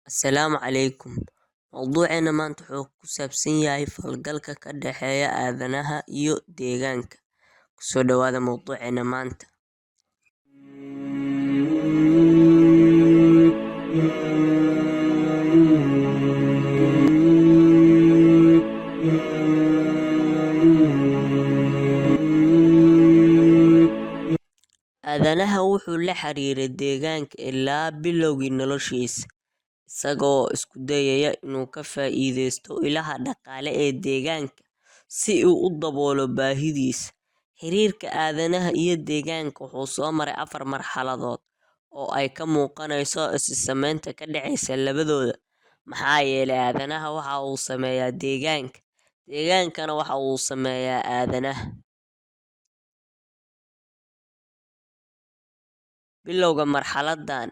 Asalaamu calaykum. Mowduuceena maanta wuxuu ku saabsan yahay falgalka ka dhexeeya aadanaha iyo deegaanka. Kusoo dhawaada mowduuceena maanta. Aadanaha wuxuu la xiriiray deegaanka ilaa bilowgii noloshiisa, isagoo isku dayaya inuu ka faa'iideysto ilaha dhaqaale ee deegaanka si uu u daboolo baahidiisa. Xiriirka aadanaha iyo deegaanka wuxuu soo maray 4 marxaladood oo ay ka muuqanayso is-saameynta ka dhaxaysa labadooda, maxaa yeelay aadanaha waxa uu saameeyaa deegaanka, deegaankana waxa uu saameeyaa aadanaha. Bilowga marxaladdan,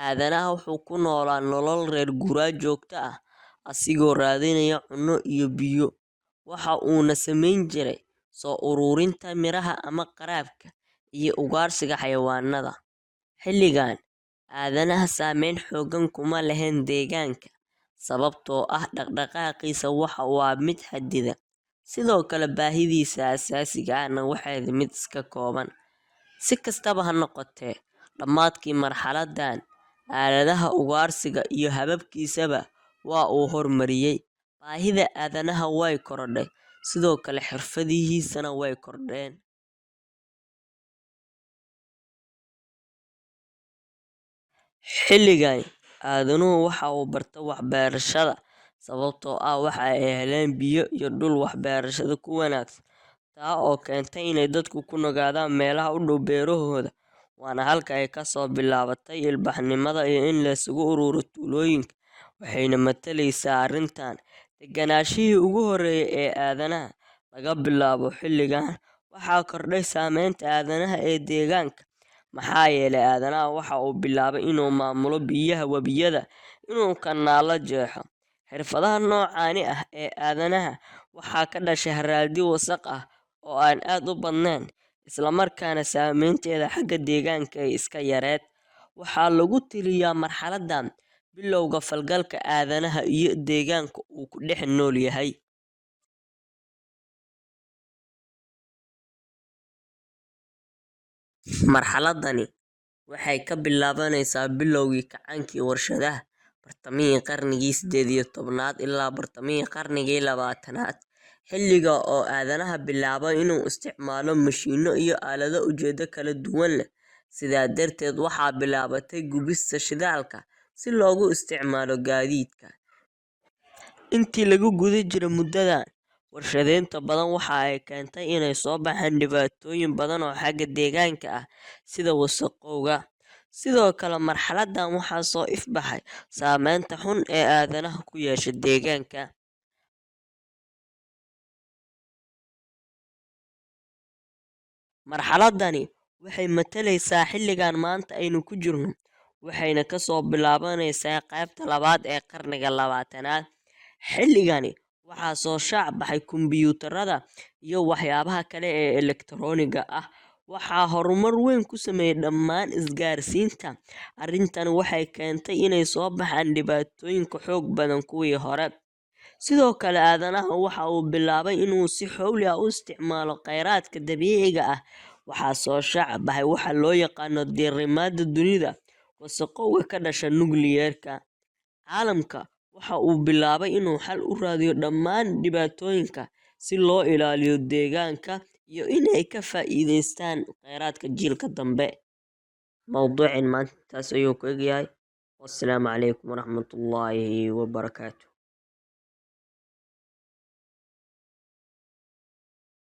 aadanaha wuxuu ku noolaa nolol reer guuraa joogto ah, asigoo raadinaya cunno iyo biyo. Waxa uuna samayn jiray soo ururinta miraha ama qarabka, iyo ugaarsiga xayawaanada. Xilligan, aadanaha saameyn xooggan kuma lahayn deegaanka, sababtoo ah dhaqdhaqaaqiisa waa mid xadidan, sidoo kale baahidiisa aasaasiga ahna waxay ahayd mid iska kooban. Si kastaba ha noqotee, dhammaadkii marxaladdan, aaladaha ugaarsiga iyo hababkiisaba waa uu horumariyay. Baahida aadanaha way korodhay, sidoo kale xirfadihiisana way kordheen. Xilligan, aadanuhu waxa uu bartay waxbeerashada, sababtoo ah waxa ay heleen biyo iyo dhul waxbeerashada ku wanaagsan, taa oo keentay inay dadku ku noolaadaan meelaha u dhow beerahooda. Waana halka ay ka soo bilaabatay ilbaxnimada iyo in la isugu ururo tuulooyinka, waxayna matalaysaa arrintan degganaanshihii ugu horreeyay ee aadanaha. Laga bilaabo xilligan, waxaa kordhay saameynta aadanaha ee deegaanka, maxaa yeelay aadanaha waxa uu bilaabay inuu maamulo biyaha webiyada, inuu kanaalo jeexo. Xirfadaha noocaan ah ee aadanaha waxaa ka dhashay haraadi wasakh ah oo aan aad u badnayn, isla markaana saameynteeda xagga deegaanka ay iska yareed. Waxaa lagu tiriyaa marxaladdan bilowga falgalka aadanaha iyo deegaanka uu ku dhex nool yahay. Marxaladdani waxay ka bilaabanaysaa bilowgii kacaankii warshadaha, bartamihii qarnigii 18aad ilaa bartamihii qarnigii 20aad, xilliga oo aadanaha bilaabay inuu isticmaalo mashiinno iyo aalado ujeeddo kala duwan leh. Sidaa darteed, waxaa bilaabatay gubista shidaalka si loogu isticmaalo gaadiidka. Intii lagu guda jiray muddadan, warshadeynta badan waxa ay keentay inay soo baxaan dhibaatooyin badan oo xagga deegaanka ah, sida wasakhowga. Sidoo kale, marxaladdan waxaa soo ifbaxay saameynta xun ee aadanaha ku yeeshay deegaanka. Marxaladdani waxay matalaysaa xilligan maanta aynu ku jirno, waxayna ka soo bilaabanaysaa qaybta labaad ee qarniga 20aad. Xilligani waxaa soo shaac baxay kombiyuutarada iyo waxyaabaha kale ee elektarooniga ah, waxaa horumar weyn ku sameeyay dhammaan isgaarsiinta. Arrintani waxay keentay inay soo baxaan dhibaatooyin ka xoog badan kuwii hore. Sidoo kale, aadanaha waxa uu bilaabay inuu si xowli ah u isticmaalo kheyraadka dabiiciga ah. Waxaa soo shaac baxay waxa loo yaqaano diirimaadda dunida, wasakhowga ka dhasha nukliyeerka. Caalamka waxa uu bilaabay inuu xal u raadiyo dhammaan dhibaatooyinkan si loo ilaaliyo deegaanka iyo in ay ka faa'iideystaan kheyraadka jiilka dambe. Mowduuceen maanta intaas ayuu ku eg yahay. Wassalaamu calaykum waraxmatullaahi wabarakaatuh.